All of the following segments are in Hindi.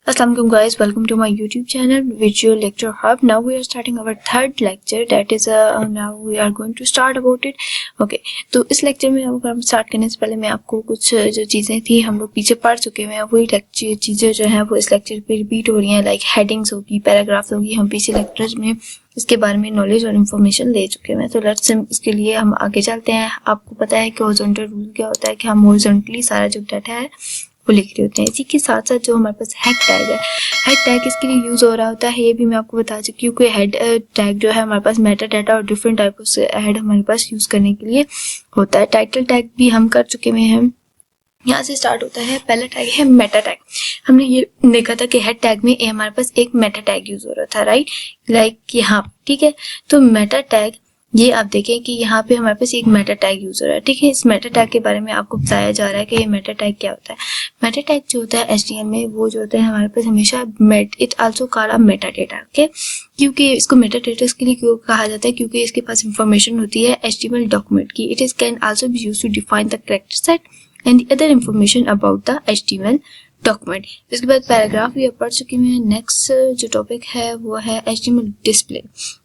Assalamu alaikum guys, welcome to my YouTube channel Visual Lecture Hub. Now we are starting our third lecture, that is now we are going to start about it. Okay, तो इस लेक्चर में हम स्टार्ट करने से पहले मैं आपको कुछ जो चीज़ें थी हम लोग पीछे पढ़ चुके हैं वही चीज़ें जो हैं वो इस लेक्चर पे रिपीट हो रही हैं, लाइक हेडिंग्स होगी, पैराग्राफ्स होगी। हम पीछे लेक्चर्स में इसके बारे में नॉलेज और इन्फॉर्मेशन ले चुके हैं। तो लेट्स इसके लिए हम आगे चलते हैं। आपको पता है कि हॉरिजॉन्टल रूल क्या होता है कि हम हॉरिजॉन्टली सारा जो डाटा है वो लिख रहे होते हैं। इसी के साथ साथ जो हमारे पास हेड टैग है, हेड टैग किसके लिए यूज़ हो रहा होता है ये भी मैं आपको बता चुकी हूँ कि हेड टैग जो है हमारे पास मेटा डाटा और डिफरेंट टाइप ऑफ हेड हमारे पास यूज़ करने के लिए होता है। टाइटल टैग भी हम कर चुके हुए हैं। यहाँ से स्टार्ट होता है। पहला टैग है मेटा टैग। हमने ये देखा था कि हेड टैग में हमारे पास एक मेटा टैग यूज हो रहा था, राइट, लाइक यहाँ, ठीक है। तो मेटा टैग ये आप देखें कि यहाँ पे हमारे पास एक मेटा टैग यूज हो रहा है, ठीक है। इस मेटा टैग के बारे में आपको बताया जा रहा है कि ये मेटा टैग क्या होता है। मेटा टैग जो होता है HTML में वो जो होता है हमारे पास हमेशा it also called Meta data, okay. क्योंकि इसको मेटा डेटा के लिए क्यों कहा जाता है, क्योंकि इसके पास इंफॉर्मेशन होती है HTML डॉक्यूमेंट की। It is can also be used to define the character set and the other information about the HTML document. इसके बाद पैराग्राफ भी आप पढ़ चुके हैं। नेक्स्ट जो टॉपिक है वो है HTML डिस्प्ले,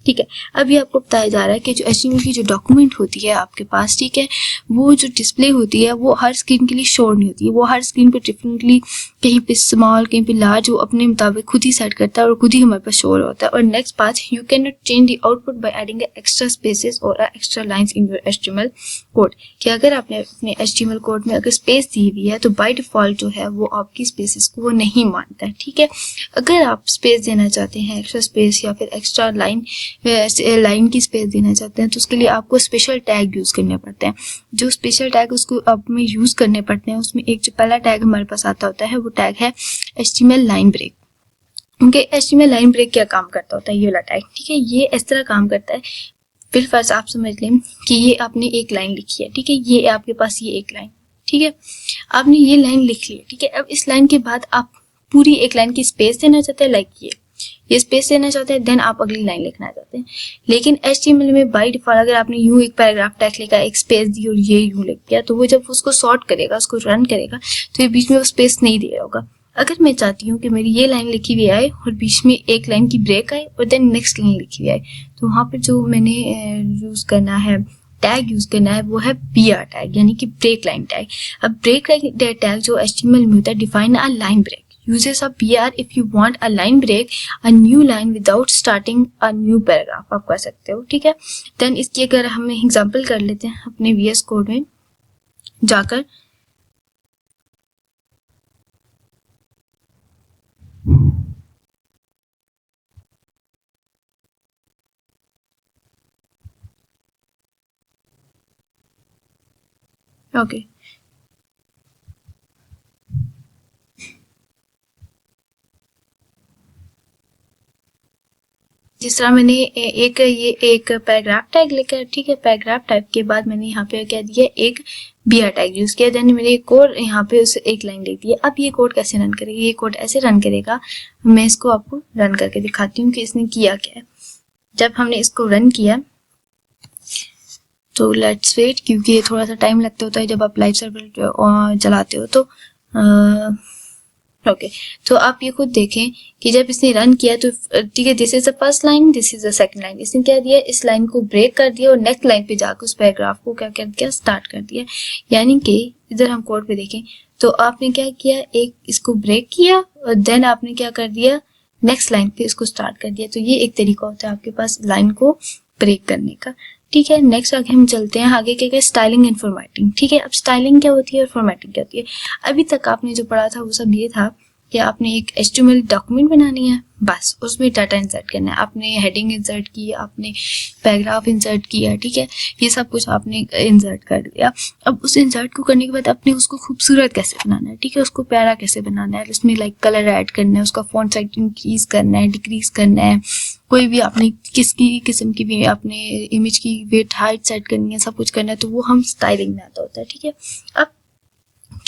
ठीक है। अभी आपको बताया जा रहा है कि जो HTML की जो डॉक्यूमेंट होती है आपके पास, ठीक है, वो जो डिस्प्ले होती है वो हर स्क्रीन के लिए शो नहीं होती है। वो हर स्क्रीन पे डिफरेंटली, कहीं पे स्मॉल कहीं पे लार्ज, वो अपने मुताबिक खुद ही सेट करता है और खुद ही हमारे पास शो होता है। और नेक्स्ट बात, you can not change the output by adding extra spaces or extra lines in your HTML code. कि अगर आपने अपने HTML कोड में अगर स्पेस दी हुई है तो बाय डिफॉल्ट जो है वो आपकी स्पेसेस को वो नहीं मानता है, ठीक है। अगर आप स्पेस देना चाहते हैं, एक्स्ट्रा स्पेस या फिर एक्स्ट्रा लाइन की स्पेस देना चाहते हैं, तो उसके लिए आपको स्पेशल टैग यूज करने पड़ते हैं। जो स्पेशल टैग उसको आप में यूज करने पड़ते हैं उसमें एक जो पहला टैग हमारे पास आता होता है वो टैग है HTML line break. Okay, HTML line break क्या काम करता होता है ये वाला टैग, ठीक है। ये इस तरह काम करता है, फिर फर्स्ट आप समझ लें कि ये आपने एक लाइन लिखी है, ठीक है, ये आपके पास ये एक लाइन, ठीक है, आपने ये लाइन लिख ली है, ठीक है। अब इस लाइन के बाद आप पूरी एक लाइन की स्पेस देना चाहते हैं, लाइक ये स्पेस देना चाहते हैं, देन आप अगली लाइन लिखना चाहते हैं। लेकिन HTML में बाय डिफॉल्ट अगर आपने यूं एक पैराग्राफ टैग लिखा, एक स्पेस दी और ये यूं लिख दिया, तो वो जब उसको सॉर्ट करेगा, उसको रन करेगा, तो ये बीच में वो स्पेस नहीं दे रहा होगा। अगर मैं चाहती हूँ कि मेरी ये लाइन लिखी हुई आए और बीच में एक लाइन की ब्रेक आए और देन नेक्स्ट लाइन लिखी हुई आए, तो वहाँ पर जो मैंने यूज करना है, टैग यूज करना है, वो है BR टैग, यानी कि ब्रेक लाइन टैग। अब ब्रेक लाइन टैग जो HTML में होता है, define a line break, uses a BR if you want a line break, a new line without starting a new paragraph, आप कर सकते हो, ठीक है। देन इसकी अगर हम एग्जांपल कर लेते हैं अपने VS कोड में जाकर, ओके, जिस तरह मैंने ये एक पैराग्राफ टैग लेकर, ठीक है, पैराग्राफ टैग के बाद मैंने यहाँ पे क्या दिया, एक BR टैग यूज किया, देन मैंने एक कोड यहाँ पे उसे एक लाइन लिख दी। अब ये कोड कैसे रन करेगा, ये कोड ऐसे रन करेगा, मैं इसको आपको रन करके दिखाती हूँ कि इसने किया क्या है। जब हमने इसको रन किया तो लेट्स वेट, क्योंकि ये थोड़ा सा टाइम लगता होता है जब आप लाइव सर्वर चलाते हो। तो ओके, तो आप ये खुद देखें कि जब इसने रन किया तो ठीक है, this is the first line, this is the second line. इसने क्या दिया, इस लाइन को ब्रेक कर दिया और नेक्स्ट लाइन पे जाकर उस पैराग्राफ को क्या कर दिया, स्टार्ट कर दिया। यानी कि इधर हम कोड पे देखें तो आपने क्या किया, एक इसको ब्रेक किया और देन आपने क्या कर दिया, नेक्स्ट लाइन पे इसको स्टार्ट कर दिया। तो ये एक तरीका होता है आपके पास लाइन को ब्रेक करने का, ठीक है। नेक्स्ट आगे हम चलते हैं, आगे क्या क्या, स्टाइलिंग एंड फॉर्मेटिंग, ठीक है। अब स्टाइलिंग क्या होती है और फॉर्मेटिंग क्या होती है। अभी तक आपने जो पढ़ा था वो सब ये था कि आपने एक HTML डॉक्यूमेंट बनानी है, बस उसमें डाटा इंसर्ट करना है। आपने हेडिंग इंसर्ट की, आपने पैराग्राफ इंसर्ट किया, ठीक है, ये सब कुछ आपने इंसर्ट कर दिया। अब उस इंसर्ट को करने के बाद आपने उसको खूबसूरत कैसे बनाना है, ठीक है, उसको प्यारा कैसे बनाना है, उसमें लाइक कलर ऐड करना है, उसका फॉन्ट साइज इंक्रीज करना है, डिक्रीज करना है, कोई भी आपने किसकी किस्म की भी आपने इमेज की वेट हाइट सेट करनी है, सब कुछ करना है, तो वो हम स्टाइलिंग में आता होता है, ठीक है। अब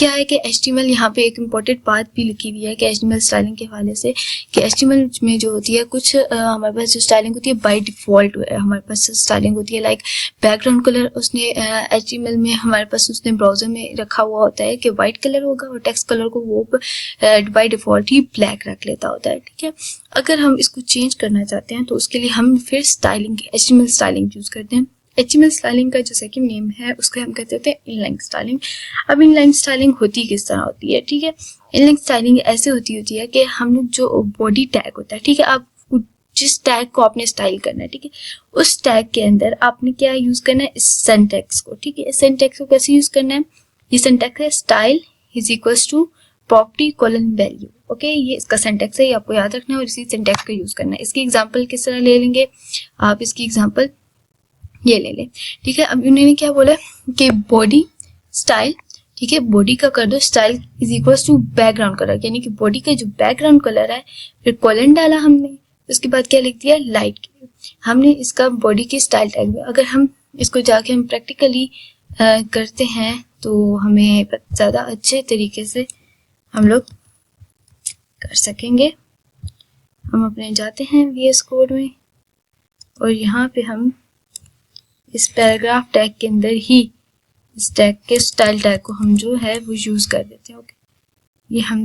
क्या है कि HTML यहाँ पे एक इम्पोर्टेंट बात भी लिखी हुई है कि HTML स्टाइलिंग के हवाले से कि HTML में जो होती है कुछ हमारे पास जो स्टाइलिंग होती है बाय डिफ़ॉल्ट हमारे पास स्टाइलिंग होती है। लाइक बैकग्राउंड कलर उसने HTML में हमारे पास उसने ब्राउज़र में रखा हुआ होता है कि वाइट कलर होगा और टेक्स्ट कलर को वो बाय डिफ़ॉल्ट ही ब्लैक रख लेता होता है। ठीक है, अगर हम इसको चेंज करना चाहते हैं तो उसके लिए हम फिर स्टाइलिंग HTML स्टाइलिंग यूज़ करते हैं। HTML स्टाइलिंग का जो सेकंड नेम है उसको हम कहते होते हैं इनलाइन स्टाइलिंग। अब इनलाइन स्टाइलिंग होती किस तरह होती है? ठीक है, इनलाइन स्टाइलिंग ऐसे होती है कि हम लोग जो बॉडी टैग होता है, ठीक है, आप जिस टैग को आपने स्टाइल करना है, ठीक है, उस टैग के अंदर आपने क्या यूज करना है? इस सिंटैक्स को। ठीक है, इस सिंटैक्स को कैसे यूज करना है? ये सिंटैक्स है style is equals to property colon value. Okay, ये इसका सिंटैक्स है, ये आपको याद रखना है और इसी सिंटैक्स का यूज करना है। इसकी एग्जांपल किस तरह ले लेंगे आप? इसकी एग्जांपल ये ले लें। ठीक है, अब उन्होंने क्या बोला कि बॉडी स्टाइल, ठीक है, बॉडी का कर दो style is equals to background colour, यानी कि बॉडी का जो बैकग्राउंड कलर है, फिर कॉलन डाला हमने, उसके बाद क्या लिख दिया? लाइट के हमने इसका बॉडी की स्टाइल टैग में। अगर हम इसको जाके हम प्रैक्टिकली करते हैं तो हमें ज़्यादा अच्छे तरीके से हम लोग कर सकेंगे। हम अपने जाते हैं VS कोड में और यहाँ पे हम इस पैराग्राफ टैग के अंदर ही इस टैग के स्टाइल टैग को हम जो है वो यूज कर देते हैं। ओके, ये हम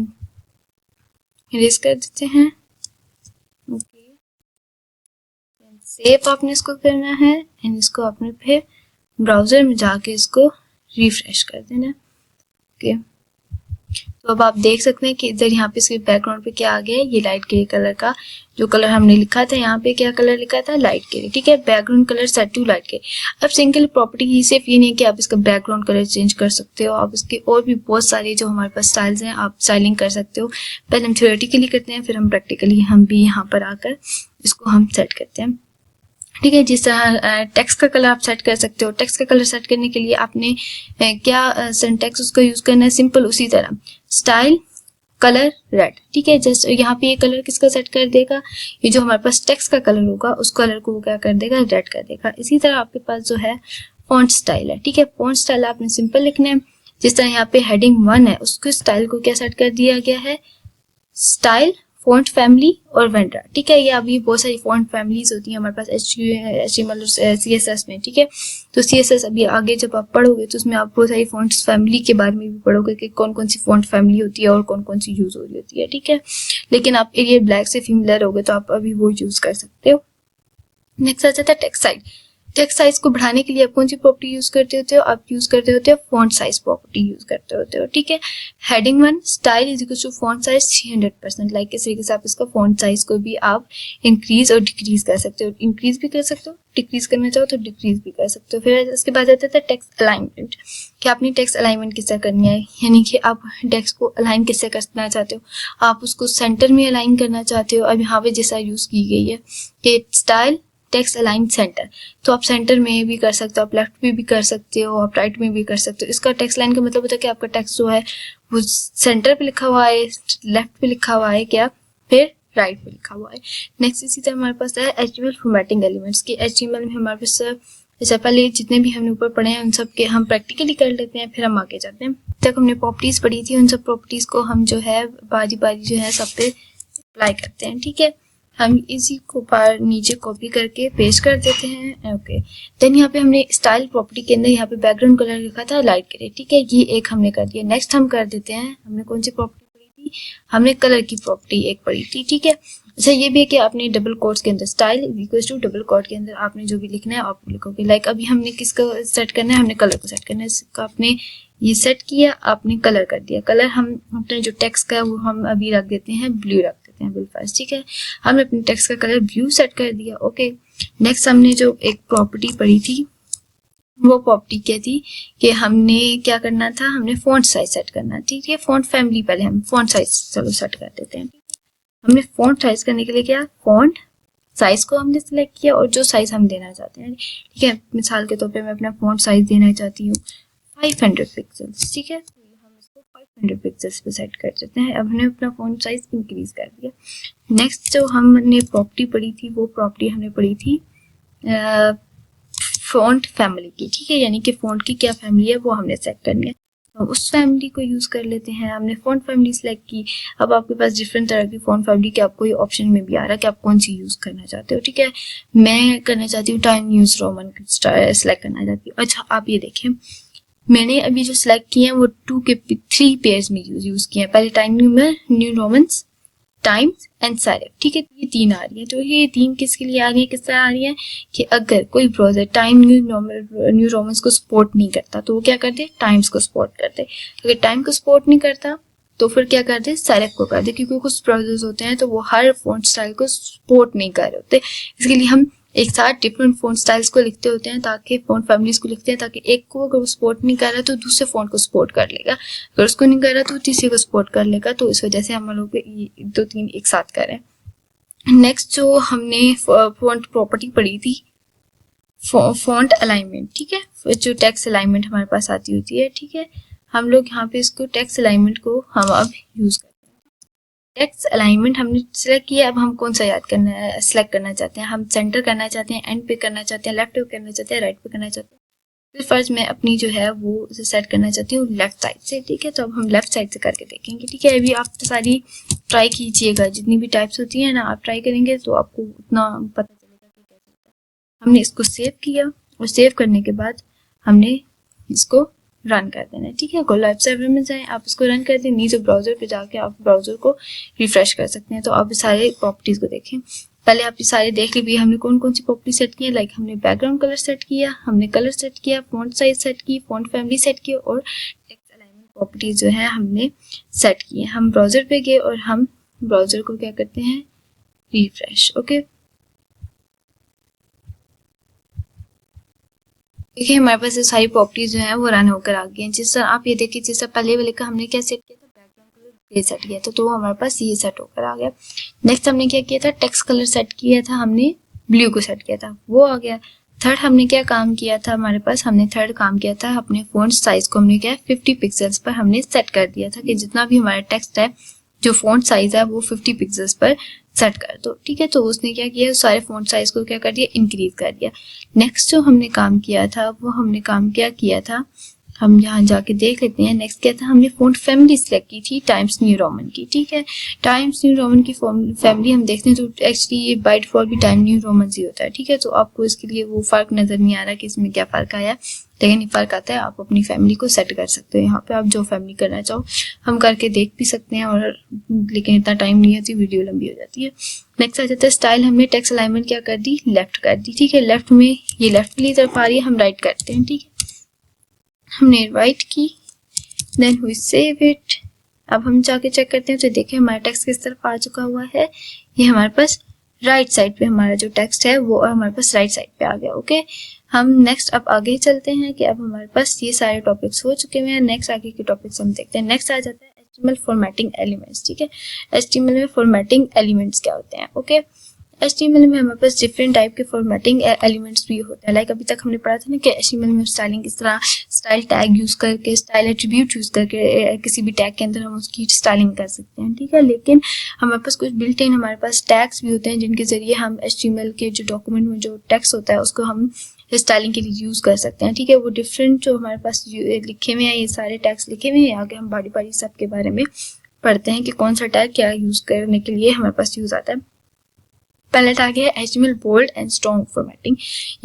इरेज कर देते हैं। ओके, सेव आपने इसको करना है एंड इसको आपने फिर ब्राउजर में जाके इसको रिफ्रेश कर देना। ओके, तो अब आप देख सकते हैं कि इधर यहाँ पे इसके बैकग्राउंड पे क्या आ गया है? ये लाइट ग्रे कलर का जो कलर हमने लिखा था, यहाँ पे क्या कलर लिखा था? Light grey. ठीक है, background colour set to light grey. अब सिंगल प्रॉपर्टी ही सिर्फ ये नहीं है कि आप इसका बैकग्राउंड कलर चेंज कर सकते हो, आप इसके और भी बहुत सारे जो हमारे पास स्टाइल्स हैं आप स्टाइलिंग कर सकते हो। पहले हम थ्योरेटिकली करते हैं, फिर हम प्रैक्टिकली हम भी यहाँ पर आकर इसको हम सेट करते हैं। ठीक है, जिस तरह टेक्स्ट का कलर आप सेट कर सकते हो। टेक्स्ट का कलर सेट करने के लिए आपने क्या सिंटैक्स उसका यूज करना है? सिंपल उसी तरह स्टाइल कलर रेड। ठीक है, जैसे यहाँ पे ये कलर किसका सेट कर देगा? ये जो हमारे पास टेक्स्ट का कलर होगा उस कलर को वो क्या कर देगा? रेड कर देगा। इसी तरह आपके पास जो है फॉन्ट स्टाइल है। ठीक है, फॉन्ट स्टाइल आपने सिंपल लिखना है। जिस तरह यहाँ पे हेडिंग 1 है उसके स्टाइल को क्या सेट कर दिया गया है? स्टाइल फॉन्ट फैमिली और वेंडर। ठीक है, ये अभी बहुत सारी फॉन्ट फैमिलीज होती हैं हमारे पास HTML और CSS में। ठीक है, तो CSS अभी आगे जब आप पढ़ोगे तो उसमें आप बहुत सारी फॉन्ट्स फैमिली के बारे में भी पढ़ोगे कि कौन कौन सी फॉन्ट फैमिली होती है और कौन कौन सी यूज हो रही होती है। ठीक है, लेकिन आप एरियल ब्लैक से फेमिलियर होगे तो आप अभी वो यूज कर सकते हो। नेक्स्ट आ जाता है टेक्स्ट साइज। टेक्स्ट साइज को बढ़ाने के लिए आप कौन सी प्रॉपर्टी यूज करते होते हो? आप यूज करते होते हो फॉन्ट साइज प्रॉपर्टी यूज करते होते हो। ठीक है, heading 1 style is equal to font size 300%। Like इस तरीके से आप इसका फॉन्ट साइज को भी आप इंक्रीज और डिक्रीज कर सकते हो। इंक्रीज भी कर सकते हो, डिक्रीज करना चाहो तो डिक्रीज भी कर सकते हो। फिर इसके बाद आता है टेक्स्ट अलाइनमेंट कि आपने टेक्स्ट अलाइनमेंट किससे करनी है, यानी कि आप टेक्स्ट को अलाइन किससे करना चाहते हो? आप उसको सेंटर में अलाइन करना चाहते हो। अब यहाँ पे जैसा यूज की गई है कि स्टाइल टेक्स्ट अलाइन सेंटर, तो आप सेंटर में भी कर सकते हो, आप लेफ्ट में भी कर सकते हो, आप राइट में भी कर सकते हो। इसका टेक्स्ट लाइन का मतलब होता है कि आपका टेक्स्ट जो है वो सेंटर पे लिखा हुआ है, लेफ्ट पे लिखा हुआ है, क्या फिर राइट पे लिखा हुआ है। नेक्स्ट इसी तरह हमारे पास है HTML फॉर्मेटिंग एलिमेंट्स की। HTML में हमारे पास जैसे पहले जितने भी हमने ऊपर पढ़े हैं उन सब के हम प्रैक्टिकली कर लेते हैं, फिर हम आगे जाते हैं। तक हमने प्रॉपर्टीज पढ़ी थी, उन सब प्रॉपर्टीज को हम जो है बारी बारी जो है सब पे अप्लाई करते हैं। ठीक है, हम इसी को बार नीचे कॉपी करके पेस्ट कर देते हैं। ओके, देन यहाँ पे हमने स्टाइल प्रॉपर्टी के अंदर यहाँ पे बैकग्राउंड कलर लिखा था लाइट ग्रे। ठीक है, ये एक हमने कर दिया। नेक्स्ट हम कर देते हैं, हमने कौन सी प्रॉपर्टी पढ़ी थी? हमने कलर की प्रॉपर्टी एक पढ़ी थी। ठीक है, अच्छा ये भी है कि आपने डबल कोट्स के अंदर style equals to double quote के अंदर आपने जो भी लिखना है आप लिखोगे। लाइक अभी हमने किसको सेट करना है? हमने कलर को सेट करना है। इसका आपने ये सेट किया, आपने कलर कर दिया। कलर हम अपने जो टेक्स्ट का वो हम अभी रख देते हैं ब्लू रख देते हैं बिल्कुल। ठीक है, हमने अपने टेक्स्ट का कलर ब्लू सेट कर दिया। ओके, नेक्स्ट हमने जो एक प्रॉपर्टी पढ़ी थी वो प्रॉपर्टी क्या थी कि हमने क्या करना था? हमने फॉन्ट साइज सेट करना। ठीक है, फॉन्ट फैमिली पहले हम फॉन्ट साइज चलो सेट कर देते हैं। हमने फॉन्ट साइज करने के लिए क्या फॉन्ट साइज को हमने सिलेक्ट किया और जो साइज हम देना चाहते हैं। ठीक है, मिसाल के तौर पे मैं अपना फॉन्ट साइज देना चाहती हूँ 500 पिक्सल्स। ठीक है, हम इसको 500 पिक्सल्स पे सेट कर देते हैं। अब हमने अपना फॉन्ट साइज इंक्रीज कर दिया। नेक्स्ट जो हमने प्रॉपर्टी पढ़ी थी वो प्रॉपर्टी हमने पढ़ी थी फॉन्ट फैमिली की। ठीक है, यानी कि फॉन्ट की क्या फैमिली है वो हमने सेट करनी है। उस फैमिली को यूज़ कर लेते हैं। हमने फ़ॉन्ट फैमिली सेलेक्ट की। अब आपके पास डिफरेंट तरह की फ़ॉन्ट फैमिली के आपको ये ऑप्शन में भी आ रहा है कि आप कौन सी यूज़ करना चाहते हो। ठीक है, मैं करना चाहती हूँ टाइम न्यूज़ रोमन सेलेक्ट करना चाहती हूँ। अच्छा, आप ये देखें, मैंने अभी जो सिलेक्ट किए हैं वो 3 पेयर्स में यूज़ किए हैं। पहले time new Romans, times and seraph. ठीक है, ये 3 आ रही है। तो ये 3 किसके लिए आ रही है, किस तरह आ रही है कि अगर कोई ब्राउजर टाइम न्यू रोमन्स को सपोर्ट नहीं करता तो वो क्या करते, टाइम्स को सपोर्ट करते। अगर टाइम को सपोर्ट नहीं करता तो फिर क्या कर दे, सेरेफ को कर दे, क्योंकि कुछ ब्राउजर्स होते हैं तो वो हर फॉन्ट स्टाइल को सपोर्ट नहीं कर रहे होते। इसके लिए हम एक साथ डिफरेंट फॉन्ट स्टाइल्स को लिखते होते हैं, ताकि फॉन्ट फैमिलीज को लिखते हैं ताकि एक को अगर वो सपोर्ट नहीं कर रहा तो दूसरे फॉन्ट को सपोर्ट कर लेगा, अगर उसको नहीं कर रहा तो तीसरे को सपोर्ट कर लेगा। तो इस वजह से हम लोग 2-3 एक साथ करें। नेक्स्ट जो हमने फॉन्ट प्रॉपर्टी पढ़ी थी, फॉन्ट अलाइनमेंट। ठीक है, जो टेक्स्ट अलाइनमेंट हमारे पास आती होती है। ठीक है, हम लोग यहाँ पे इसको टेक्स्ट अलाइनमेंट को हम अब यूज करते हैं। टेक्स्ट अलाइनमेंट हमने सिलेक्ट किया। अब हम कौन सा याद करना है, सिलेक्ट करना चाहते हैं। हम सेंटर करना चाहते हैं, एंड पे करना चाहते हैं, लेफ्ट पे करना चाहते हैं, राइट पे करना चाहते हैं। फिर फर्स्ट मैं अपनी जो है वो उसे सेट करना चाहती हूँ लेफ्ट साइड से। ठीक है, तो अब हम लेफ्ट साइड से करके देखेंगे। ठीक है, अभी आप तो सारी ट्राई कीजिएगा, जितनी भी टाइप्स होती है ना आप ट्राई करेंगे तो आपको उतना पता चलेगा कि कैसे होता है। हमने इसको सेव किया और सेव करने के बाद हमने इसको रन कर देना है। ठीक है, कोलैब सर्वर में जाएं, आप इसको रन कर दें। नीचे ब्राउजर पे जाके आप ब्राउजर को रिफ्रेश कर सकते हैं। तो आप सारे प्रॉपर्टीज को देखें। पहले आप ये सारे देख लीजिए हमने कौन कौन सी प्रॉपर्टी सेट की है। लाइक हमने बैकग्राउंड कलर सेट किया, हमने कलर सेट किया, फॉन्ट साइज सेट की, फॉन्ट फैमिली सेट की और टेक्स्ट अलाइनमेंट प्रॉपर्टीज जो है हमने सेट की है। हम ब्राउजर पे गए और हम ब्राउजर को क्या करते हैं, रिफ्रेश। ओके, देखिए हमारे पास ये सारी प्रॉपर्टीज जो है वो रन होकर आ गई हैं। जिस तरह आप ये देखिए, जिस तरह पहले वाले का हमने क्या सेट किया था, बैकग्राउंड कलर ये सेट किया था, तो हमारे पास ये सेट होकर आ गया। नेक्स्ट हमने क्या किया था, टेक्स्ट कलर सेट किया था, हमने ब्लू को सेट किया था, वो आ गया। थर्ड हमने क्या काम किया था, हमारे पास हमने थर्ड काम किया था, अपने फॉन्ट साइज को हमने क्या 50 पिक्सल्स पर हमने सेट कर दिया था कि जितना भी हमारा टेक्स्ट है, जो फॉन्ट साइज है वो 50 पिक्सल्स पर सेट कर दो। ठीक है, तो उसने क्या किया, सारे फॉन्ट साइज को क्या कर दिया, इंक्रीज कर दिया। नेक्स्ट जो हमने काम किया था वो हमने काम क्या किया था, हम यहाँ जाके देख लेते हैं। नेक्स्ट क्या था, हमने फॉन्ट फैमिली सेलेक्ट की थी टाइम्स न्यू रोमन की। ठीक है, टाइम्स न्यू रोमन की फैमिली हम देखते हैं तो एक्चुअली ये बाय डिफॉल्ट भी टाइम न्यू रोमन ही होता है। ठीक है, तो आपको इसके लिए वो फर्क नजर नहीं आ रहा कि इसमें क्या फर्क आया, लेकिन ये फर्क आता है। आप अपनी फैमिली को सेट कर सकते हो, यहाँ पे आप जो फैमिली करना चाहो हम करके देख भी सकते हैं, और लेकिन इतना टाइम नहीं होती, वीडियो लंबी हो जाती है। नेक्स्ट आ जाता है स्टाइल। हमने टेक्स्ट अलाइनमेंट क्या कर दी, लेफ्ट कर दी। ठीक है, लेफ्ट में ये लेफ्ट वाली तरफ आ रही है, हम राइट करते हैं। ठीक है, हमने राइट की, देन वी सेव इट। अब हम जाके चेक करते हैं तो देखिए हमारा टेक्स्ट किस तरफ आ चुका हुआ है, ये हमारे पास राइट साइड पे हमारा जो टेक्स्ट है वो हमारे पास राइट साइड पे आ गया। ओके, हम नेक्स्ट अब आगे चलते हैं कि अब हमारे पास ये सारे टॉपिक्स हो चुके हैं। नेक्स्ट आगे के टॉपिक्स हम देखते हैं। नेक्स्ट आ जाता है HTML फॉर्मेटिंग एलिमेंट्स। ठीक है, HTML में फॉर्मेटिंग एलिमेंट्स क्या होते हैं। ओके, HTML में हमारे पास डिफरेंट टाइप के फॉर्मेटिंग एलिमेंट्स भी होते हैं। लाइक अभी तक हमने पढ़ा था ना कि HTML में स्टाइलिंग किस तरह, स्टाइल टैग यूज करके, स्टाइल एट्रीब्यूट यूज करके किसी भी टैग के अंदर हम उसकी स्टाइलिंग कर सकते हैं। ठीक है, लेकिन हमारे पास कुछ बिल्ट इन हमारे पास टैग्स भी होते हैं जिनके जरिए हम HTML के जो डॉक्यूमेंट में जो टेक्स्ट होता है उसको हम स्टाइलिंग के लिए यूज कर सकते हैं। ठीक है, वो डिफरेंट जो हमारे पास लिखे हुए हैं, ये सारे टैग्स लिखे हुए हैं। आगे हम बारी बारी सब के बारे में पढ़ते हैं कि कौन सा टैग क्या यूज करने के लिए हमारे पास यूज आता है। पहला टैग है HTML bold and strong formatting.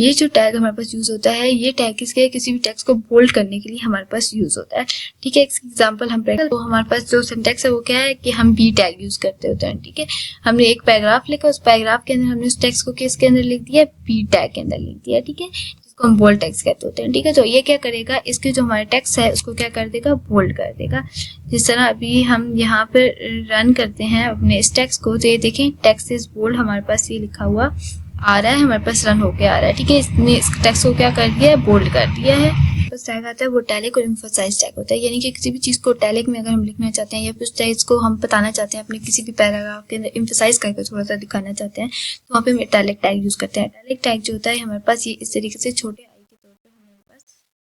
ये जो टैग हमारे पास यूज होता है, ये टैग किसके, किसी भी टेक्स्ट को बोल्ड करने के लिए हमारे पास यूज होता है। ठीक है, एग्जांपल हम तो हमारे पास जो सिंटेक्स है वो क्या है कि हम बी टैग यूज करते होते हैं। ठीक है, हमने एक पैराग्राफ लिखा, उस पैराग्राफ के अंदर हमने उस टेक्स्ट को किसके अंदर लिख दिया, बी टैग के अंदर लिख दिया। ठीक है, जिसको हम बोल्ड टेक्स्ट कहते होते हैं। ठीक है, तो ये क्या करेगा, इसके जो हमारे टेक्स्ट है उसको क्या कर देगा, बोल्ड कर देगा। जिस तरह अभी हम यहाँ पे रन करते हैं अपने इस टेक्स्ट को, तो ये देखें टेक्स्ट इज बोल्ड हमारे पास ये लिखा हुआ आ रहा है, हमारे पास रन होके आ रहा है। ठीक है, इसने इस टेक्स्ट को क्या कर दिया है, बोल्ड कर दिया है। बस टैग आता है वो टैलिक और एम्फसाइज टैग होता है, यानी कि किसी भी चीज को टैलिक में अगर हम लिखना चाहते हैं या फिर उस टैग को हम बताना चाहते हैं अपने किसी भी पैराग्राफ के अंदर एम्फसाइज करके थोड़ा सा दिखाना चाहते हैं, तो वहाँ पे हम टैलिक टैग यूज करते हैं। टैलिक टैग जो होता है हमारे पास ये इस तरीके से छोटे आई के तौर पर हमारे पास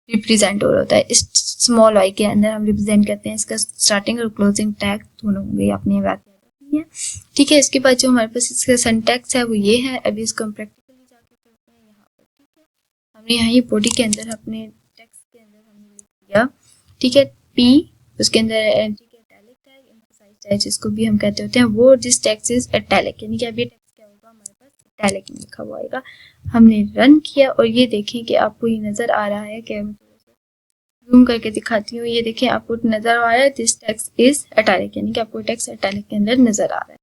रिप्रेजेंट हो रहा होता है। इस स्मॉल आई के अंदर हम रिप्रेजेंट करते हैं, इसका स्टार्टिंग और क्लोजिंग टैग दोनों होंगे अपने बात है। ठीक है, इसके बाद जो हमारे पास इसका सिंटैक्स है वो ये है। अभी इसको हम प्रैक्टिकली जाके करते हैं यहाँ पर। ठीक है, हमने यहाँ ये बॉडी के अंदर अपने टेक्स्ट के अंदर हमने लिख दिया। ठीक है, P, उसके अंदर एंट्री के इटैलिक टैग, एम्फसाइज टैग जिसको भी हम कहते होते हैं, वो दिस टेक्स्ट इज इटैलिक, यानी कि अब ये टेक्स्ट क्या होगा हमारे पास इटैलिक में लिखा हुआ आएगा। हमने रन किया और ये देखें कि आपको ये नजर आ रहा है कि जूम करके दिखाती हूँ, ये देखें आपको नजर आ रहा है दिस टेक्स्ट इज इटैलिक, यानी कि आपको टेक्स्ट इटैलिक के अंदर नजर आ रहा है।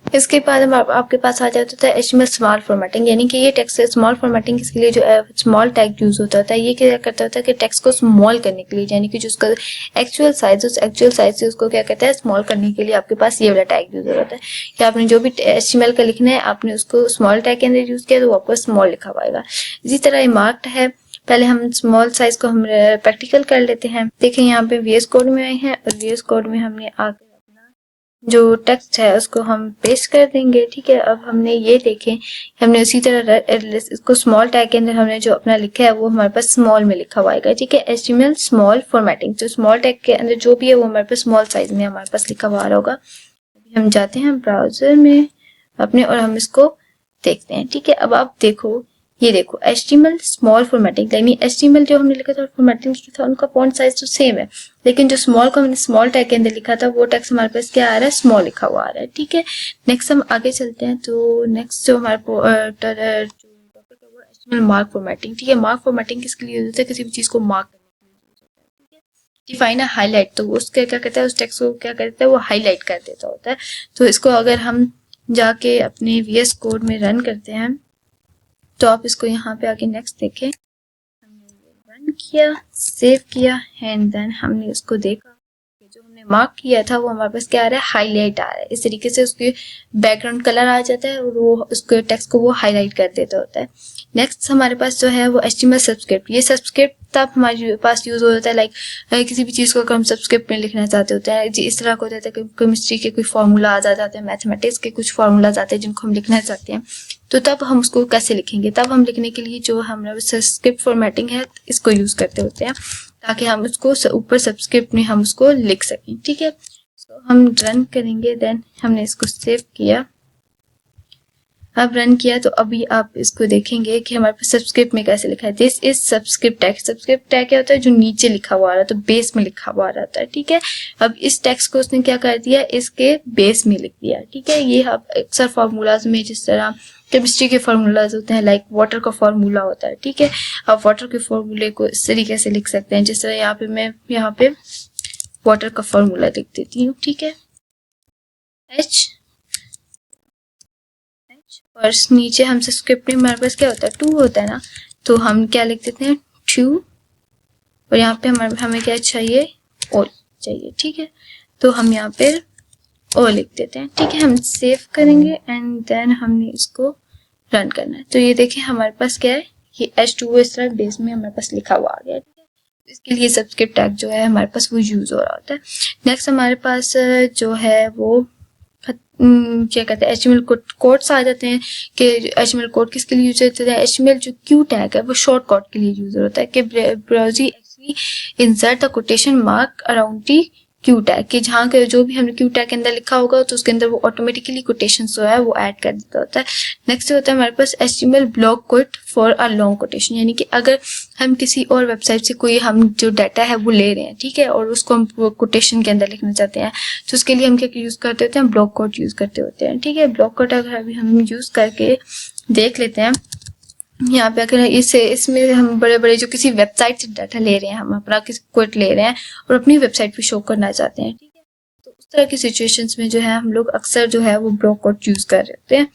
इसके बाद हम आपके पास आ जाता है HTML स्मॉल फॉर्मेटिंग, यानी कि ये टेक्स्ट स्मॉल फॉर्मेटिंग इसके लिए जो स्मॉल टैग यूज होता है, ये क्या करता होता है कि टेक्स्ट को स्मॉल करने के लिए, यानी कि जो उसका एक्चुअल साइज, उस एक्चुअल साइज से उसको क्या कहता है स्मॉल करने के लिए आपके पास ये वाला टैग यूज होता है कि आपने जो भी HTML का लिखना है आपने उसको स्मॉल टैग के अंदर यूज किया तो आपको स्मॉल लिखा हुआ। इसी तरह ये मार्क्ड है, पहले हम स्मॉल साइज को हम प्रैक्टिकल कर लेते हैं। देखें यहाँ पे VS कोड में आए हैं और VS कोड में हमने आकर जो टेक्स्ट है उसको हम पेस्ट कर देंगे। ठीक है, अब हमने ये देखें हमने उसी तरह इसको स्मॉल टैग के अंदर हमने जो अपना लिखा है वो हमारे पास स्मॉल में लिखा हुआ है। ठीक है, HTML स्मॉल फॉर्मेटिंग, जो स्मॉल टैग के अंदर जो भी है वो हमारे पास स्मॉल साइज में हमारे पास लिखा हुआ होगा। अभी हम जाते हैं ब्राउजर में अपने और हम इसको देखते हैं। ठीक है, अब आप देखो, ये देखो HTML स्मॉल फॉर्मेटिंग, यानी HTML जो हमने लिखा था और फॉर्मेटिंग जो था उनका फॉन्ट साइज तो सेम है, लेकिन जो स्मॉल को हमने स्मॉल टैग के अंदर लिखा था वो टेक्स्ट हमारे पास क्या आ रहा है स्मॉल लिखा हुआ आ रहा है। ठीक है, नेक्स्ट हम आगे चलते हैं। तो नेक्स्ट जो हमारे टॉपिक है वो HTML मार्क फॉर्मेटिंग। ठीक है, मार्क फॉर्मेटिंग किसके लिए यूज होता है, किसी भी चीज को मार्क करने के लिए यूज होता है। ठीक है, डिफाइन हाईलाइट, तो उसके क्या कहता है उस टेक्स्ट को क्या करता है वो हाईलाइट कर देता होता है। तो इसको अगर हम जाके अपने VS कोड में रन करते हैं तो आप इसको यहाँ पे आके नेक्स्ट देखें, हमने रन किया, सेव किया एंड देन हमने उसको देखा कि जो हमने मार्क किया था वो हमारे पास क्या आ रहा है हाईलाइट आ रहा है। इस तरीके से उसके बैकग्राउंड कलर आ जाता है और वो उसके टेक्स्ट को वो हाईलाइट कर देता होता है। नेक्स्ट हमारे पास जो है वो HTML सब्सक्रिप्ट, ये सब्सक्रिप्ट तब हमारे पास यूज होता है लाइक किसी भी चीज को अगर हम सब्सक्रिप्ट में लिखना चाहते होते हैं, इस तरह का होता है कि केमिस्ट्री के कोई फार्मूला आ जाते हैं, मैथमेटिक्स के कुछ फार्मूला आते हैं जिनको हम लिखना चाहते हैं, तो तब हम उसको कैसे लिखेंगे, तब हम लिखने के लिए जो हमारा सब्सक्रिप्ट फॉर्मेटिंग है इसको यूज करते होते हैं ताकि हम उसको ऊपर सब्सक्रिप्ट में हम उसको लिख सकें। ठीक है, तो हम रन करेंगे, देन हमने इसको सेव किया, अब रन किया तो अभी आप इसको देखेंगे कि हमारे पास सब्सक्रिप्ट में कैसे लिखा है this is subscript tag. Subscript tag क्या होता है, जो नीचे लिखा हुआ रहता है, तो बेस में लिखा हुआ रहता है। ठीक है, अब इस टेक्स्ट को उसने क्या कर दिया, इसके बेस में लिख दिया। ठीक है, ये आप अक्सर फार्मूलाज में जिस तरह केमिस्ट्री के फार्मूलाज होते हैं लाइक वाटर का फार्मूला होता है। ठीक है, आप वाटर के फार्मूले को इस तरीके से लिख सकते हैं, जिस तरह यहाँ पे मैं यहाँ पे वाटर का फार्मूला लिख देती हूँ। ठीक है, H और नीचे हम सब्सक्रिप्ट में हमारे पास क्या होता है 2 होता है ना, तो हम क्या लिख देते हैं 2 और यहाँ पे हमें क्या चाहिए O चाहिए। ठीक है, तो हम यहाँ पे O लिख देते हैं। ठीक है, हम सेव करेंगे एंड देन हमने इसको रन करना है। तो ये देखिए हमारे पास क्या है, ये H2 इस तरह बेस में हमारे पास लिखा हुआ आ गया। ठीक है, इसके लिए सब्सक्रिप्ट टैग जो है हमारे पास वो यूज हो रहा होता है। नेक्स्ट हमारे पास जो है वो क्या कहते हैं HTML कोड्स आ जाते हैं कि HTML कोड किसके लिए यूज होते हैं, HTML जो Q टैग है वो शॉर्ट कोड के लिए यूज होता है कि browser actually insert the quotation mark around the Q tag, कि जहाँ के जो भी हमने Q टैग के अंदर लिखा होगा तो उसके अंदर वो ऑटोमेटिकली कोटेशन जो है वो ऐड कर देता होता है। नेक्स्ट होता है हमारे पास HTML block code for a long quotation, यानी कि अगर हम किसी और वेबसाइट से कोई हम जो डाटा है वो ले रहे हैं, ठीक है, और उसको हम कोटेशन के अंदर लिखना चाहते हैं तो उसके लिए हम क्या यूज करते होते हैं, ब्लॉक कोड यूज करते होते हैं। ठीक है, ब्लॉक कोड अगर अभी हम यूज करके देख लेते हैं, यहाँ पे अगर इसमें हम बड़े बड़े जो किसी वेबसाइट से डाटा ले रहे हैं, हम अपना किसी कोड ले रहे हैं और अपनी वेबसाइट पे शो करना चाहते हैं, ठीक है, तो उस तरह की सिचुएशंस में जो है हम लोग अक्सर जो है वो ब्लॉक कोड यूज कर रहे होते हैं।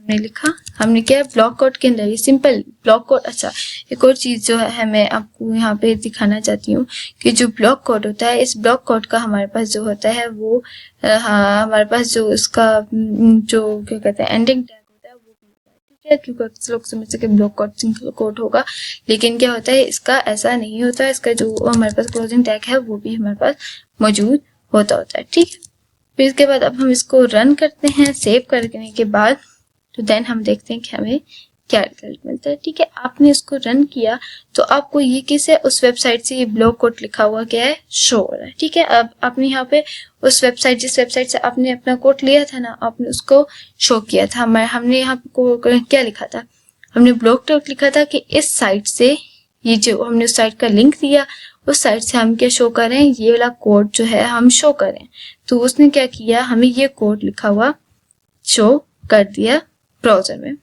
हमने लिखा, हमने क्या ब्लॉक कोड के अंदर ये सिंपल ब्लॉक कोड। अच्छा, एक और चीज जो है मैं आपको यहाँ पे दिखाना चाहती हूँ कि जो ब्लॉक कोड होता है, इस ब्लॉक कोड का हमारे पास जो होता है वो हमारे पास जो इसका जो क्या कहते हैं एंडिंग टैग होता है वो भी होता है, ठीक है, क्योंकि लोग समझते हैं कि ब्लॉक कोड सिंगल कोड होगा, लेकिन क्या होता है इसका ऐसा नहीं होता। इसका जो हमारे पास क्लोजिंग टैग है वो भी हमारे पास मौजूद होता है। ठीक है, फिर इसके बाद अब हम इसको रन करते हैं। सेव करने के बाद तो देन हम देखते हैं कि हमें क्या रिजल्ट मिलता है। ठीक है, आपने इसको रन किया तो आपको ये किस है, उस वेबसाइट से ये ब्लॉक कोड लिखा हुआ क्या है, शो हो रहा है। ठीक है, अब आपने यहाँ पे उस वेबसाइट जिस वेबसाइट से आपने अपना कोड लिया था ना, आपने उसको शो किया था। हमने यहाँ पे क्या लिखा था, हमने ब्लॉक कोड लिखा था कि इस साइट से ये जो हमने उस साइट का लिंक दिया, उस साइट से हम क्या शो करें, ये वाला कोड जो है हम शो करें। तो उसने क्या किया, हमें ये कोड लिखा हुआ शो कर दिया ब्राउजर में।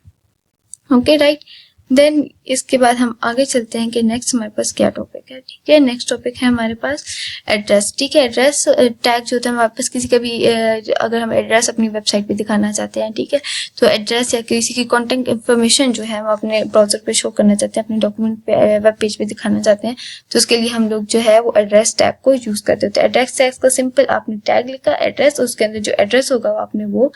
Okay right. देन इसके बाद हम आगे चलते हैं कि नेक्स्ट हमारे पास क्या टॉपिक है। ठीक है, नेक्स्ट टॉपिक है हमारे पास एड्रेस। ठीक है, एड्रेस टैग जो होता है हमारे पास, किसी का भी अगर हम एड्रेस अपनी वेबसाइट पे दिखाना चाहते हैं, ठीक है, तो एड्रेस या किसी की कॉन्टेक्ट इन्फॉर्मेशन जो है हम अपने ब्राउजर पे शो करना चाहते हैं, अपने डॉक्यूमेंट पे वेब पेज पे दिखाना चाहते हैं, तो उसके लिए हम लोग जो है वो एड्रेस टैग को यूज करते होते हैं। एड्रेस टैग का सिंपल, आपने टैग लिखा एड्रेस, उसके अंदर जो एड्रेस होगा आपने वो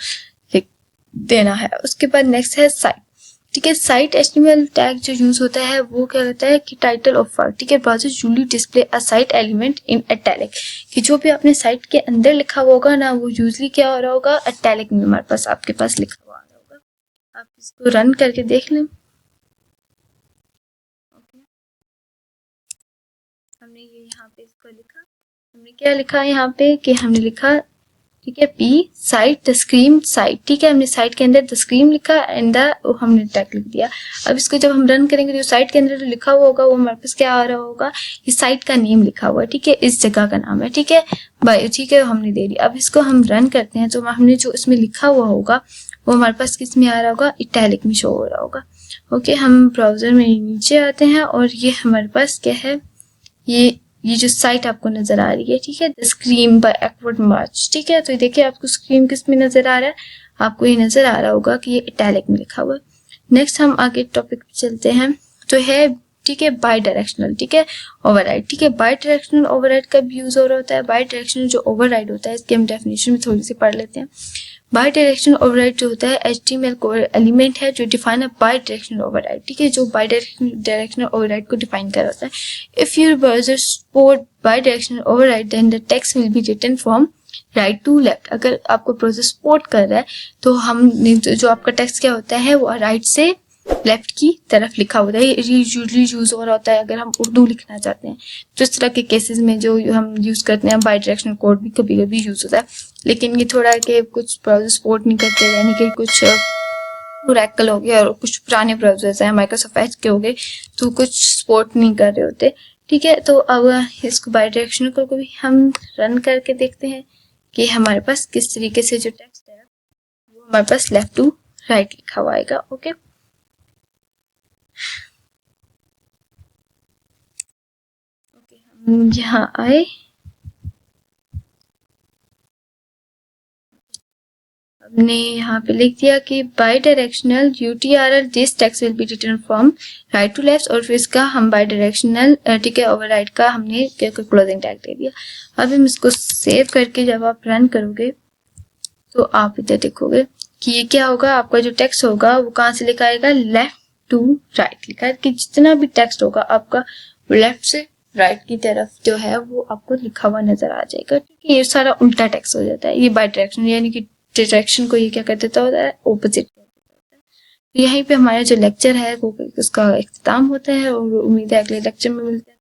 लिख देना है। उसके बाद नेक्स्ट है साइट। ठीक है, साइट एचटीएमएल टैग जो यूज होता है वो क्या कहता है कि टाइटल ऑफ वर्क। ठीक है, browser usually display a site element in italic, कि जो भी आपने साइट के अंदर लिखा हुआ होगा ना, वो यूजुअली क्या हो रहा होगा, इटैलिक में हमारे पास आपके पास लिखा हुआ आ रहा होगा। आप इसको रन करके देख लें। हमने ये यहाँ पे इसको लिखा, हमने क्या लिखा यहाँ पे कि हमने लिखा, ठीक है, P site the screen site. ठीक है, हमने साइट के अंदर द स्क्रीन लिखा एंड द हमने टैग लिख दिया। अब इसको जब हम रन करेंगे तो साइट के अंदर जो लिखा हुआ होगा वो हमारे पास क्या आ रहा होगा, ये साइट का नेम लिखा हुआ है। ठीक है, इस जगह का नाम है। ठीक है भाई, ठीक है, हमने दे दिया। अब इसको हम रन करते हैं तो हमने जो इसमें लिखा हुआ होगा वो हमारे पास किस में आ रहा होगा, इटैलिक में शो हो रहा होगा। ओके, हम ब्राउजर में नीचे आते हैं और ये हमारे पास क्या है, ये जो साइट आपको नजर आ रही है, ठीक है, द स्क्रीन बाय एक्वर्ड मार्च। ठीक है, तो देखिए आपको स्क्रीन किस में नजर आ रहा है, आपको ये नजर आ रहा होगा कि ये इटैलिक में लिखा हुआ है। नेक्स्ट हम आगे टॉपिक पे चलते हैं, तो है, ठीक है, बाई डायरेक्शनल। ठीक है, ओवरराइड। ठीक है, बाई डायरेक्शनल ओवरराइड कब यूज हो रहा होता है, बाई डायरेक्शनल जो ओवरराइड होता है इसकी हम डेफिनेशन में थोड़ी सी पढ़ लेते हैं। बाई डायरेक्शनल ओवरराइड जो होता है एचटीएमएल कोड एलिमेंट है जो define a bidirectional override. ठीक है, जो बाई डायरेक्शनल ओवरराइड को डिफाइन कर होता है। If your browser support bidirectional override then the text will be written from right to left. अगर आपको ब्राउजर सपोर्ट कर रहा है तो हम जो आपका टेक्स्ट क्या होता है वो राइट से लेफ्ट की तरफ लिखा होता है। यूजुअली यूज हो रहा होता है अगर हम उर्दू लिखना चाहते हैं, तो इस तरह के केसेस में जो हम यूज करते हैं बाई डायरेक्शनल कोड भी कभी कभी यूज होता है। लेकिन ये थोड़ा कि कुछ ब्राउजर सपोर्ट नहीं करते, यानी कि कुछ ओरेकल हो गया और कुछ पुराने ब्राउजर्स हैं माइक्रोसॉफ्ट एज के हो गए, तो कुछ सपोर्ट नहीं कर रहे होते। ठीक है, तो अब इसको बाई डायरेक्शनल को भी हम रन करके देखते हैं कि हमारे पास किस तरीके से जो टेक्स्ट है वो हमारे पास लेफ्ट टू राइट लिखा हुआ आएगा। ओके, हम यहाँ आए, हमने यहाँ पे लिख दिया कि bidirectional UTRL this text will be written from right to left, और फिर इसका हम बाई डायरेक्शनल, ठीक है, ओवरराइड का हमने क्लोजिंग टैग दे दिया। अब हम इसको सेव करके जब आप रन करोगे तो आप इधर देखोगे कि ये क्या होगा, आपका जो टेक्स्ट होगा वो कहाँ से लिखा आएगा, लेफ्ट टू राइट लिखा है, कि जितना भी टेक्स्ट होगा आपका लेफ्ट से राइट की तरफ जो है वो आपको लिखा हुआ नजर आ जाएगा। ठीक है, ये सारा उल्टा टेक्स्ट हो जाता है, ये बाई डायरेक्शनल, यानी कि डायरेक्शन को ये क्या कर देता होता है, ऑपोजिट कर देता होता है। तो यहीं पे हमारा जो लेक्चर है वो उसका इख्तिताम होता है और उम्मीद है अगले लेक्चर में मिलते हैं।